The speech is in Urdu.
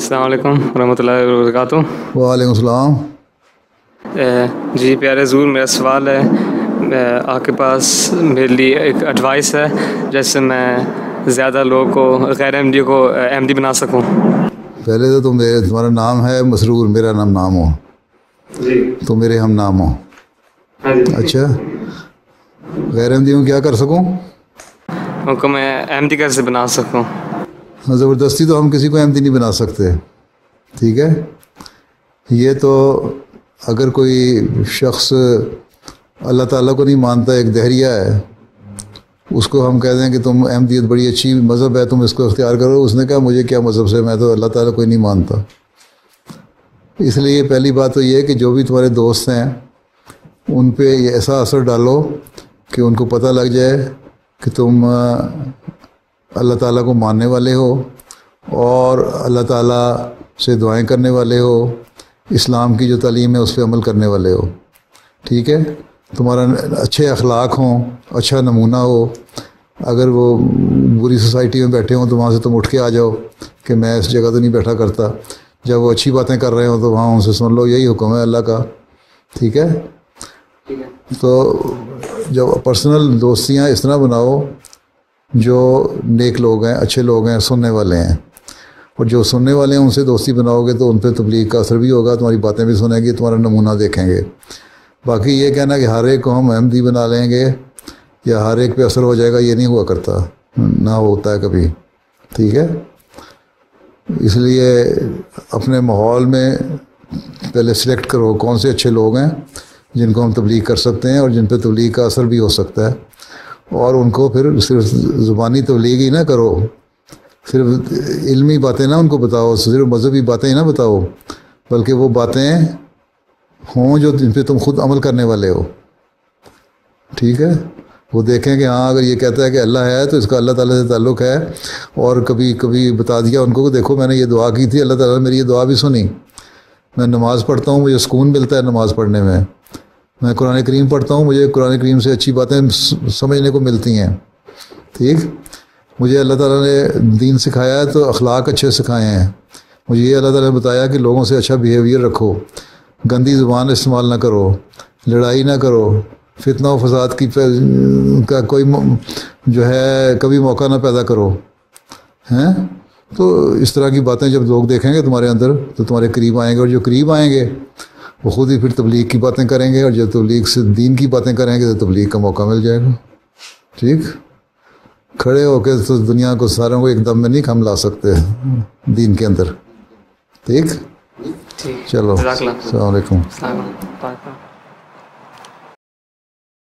السلام علیکم ورحمۃ اللہ وبرکاتہ۔ وعلیکم السلام۔ جی پیارے حضور، میرا سوال ہے، آپ کے پاس میرے لیے ایک ایڈوائس ہے جیسے میں زیادہ لوگوں کو، غیر احمدی کو احمدی بنا سکوں۔ پہلے تو تمہارا نام ہے مسرور، میرا نام ہو جی، تو میرے ہم نام ہو۔ اچھا، غیر احمدیوں کیا کر سکوں؟ ان کو میں احمدی کیسے بنا سکوں؟ زبردستی تو ہم کسی کو احمدی نہیں بنا سکتے، ٹھیک ہے؟ یہ تو اگر کوئی شخص اللہ تعالیٰ کو نہیں مانتا، ایک دہریہ ہے، اس کو ہم کہہ دیں کہ تم احمدیت بڑی اچھی مذہب ہے، تم اس کو اختیار کرو، اس نے کہا مجھے کیا مذہب سے، میں تو اللہ تعالیٰ کو ہی نہیں مانتا۔ اس لیے پہلی بات تو یہ ہے کہ جو بھی تمہارے دوست ہیں ان پہ یہ ایسا اثر ڈالو کہ ان کو پتہ لگ جائے کہ تم اللہ تعالیٰ کو ماننے والے ہو اور اللہ تعالیٰ سے دعائیں کرنے والے ہو، اسلام کی جو تعلیم ہے اس پہ عمل کرنے والے ہو، ٹھیک ہے؟ تمہارا اچھے اخلاق ہوں، اچھا نمونہ ہو۔ اگر وہ بری سوسائٹی میں بیٹھے ہوں تو وہاں سے تم اٹھ کے آ جاؤ کہ میں اس جگہ تو نہیں بیٹھا کرتا۔ جب وہ اچھی باتیں کر رہے ہوں تو وہاں ان سے سن لو، یہی حکم ہے اللہ کا، ٹھیک ہے؟ تو جب پرسنل دوستیاں اس طرح بناؤ جو نیک لوگ ہیں، اچھے لوگ ہیں، سننے والے ہیں، اور جو سننے والے ہیں ان سے دوستی بناؤ گے تو ان پہ تبلیغ کا اثر بھی ہوگا، تمہاری باتیں بھی سنیں گے، تمہارا نمونہ دیکھیں گے۔ باقی یہ کہنا کہ ہر ایک کو ہم احمدی بنا لیں گے یا ہر ایک پہ اثر ہو جائے گا، یہ نہیں ہوا کرتا، نہ ہوتا ہے کبھی، ٹھیک ہے؟ اس لیے اپنے ماحول میں پہلے سلیکٹ کرو کون سے اچھے لوگ ہیں جن کو ہم تبلیغ کر سکتے ہیں اور جن پہ تبلیغ کا اثر بھی ہو سکتا ہے، اور ان کو پھر صرف زبانی تبلیغ ہی نہ کرو، صرف علمی باتیں نہ ان کو بتاؤ، صرف مذہبی باتیں ہی نہ بتاؤ، بلکہ وہ باتیں ہوں جو جن پہ تم خود عمل کرنے والے ہو، ٹھیک ہے؟ وہ دیکھیں کہ ہاں اگر یہ کہتا ہے کہ اللہ ہے تو اس کا اللہ تعالیٰ سے تعلق ہے، اور کبھی بتا دیا ان کو کہ دیکھو میں نے یہ دعا کی تھی، اللہ تعالیٰ نے میری یہ دعا بھی سنی، میں نماز پڑھتا ہوں، مجھے سکون ملتا ہے نماز پڑھنے میں قرآن کریم پڑھتا ہوں، مجھے قرآن کریم سے اچھی باتیں سمجھنے کو ملتی ہیں، ٹھیک؟ مجھے اللہ تعالیٰ نے دین سکھایا ہے تو اخلاق اچھے سکھائے ہیں، مجھے یہ اللہ تعالیٰ نے بتایا کہ لوگوں سے اچھا بیہیویئر رکھو، گندی زبان استعمال نہ کرو، لڑائی نہ کرو، فتنہ و فساد کا کوئی جو ہے کبھی موقع نہ پیدا کرو، ہیں؟ تو اس طرح کی باتیں جب لوگ دیکھیں گے تمہارے اندر تو تمہارے قریب آئیں گے، اور جو قریب آئیں گے وہ خود ہی پھر تبلیغ کی باتیں کریں گے، اور جب تبلیغ سے دین کی باتیں کریں گے تو تبلیغ کا موقع مل جائے گا، ٹھیک؟ کھڑے ہو کے تو دنیا کو ساروں کو ایک دم میں نہیں ہم لا سکتے دین کے اندر، ٹھیک؟ چلو، السلام علیکم۔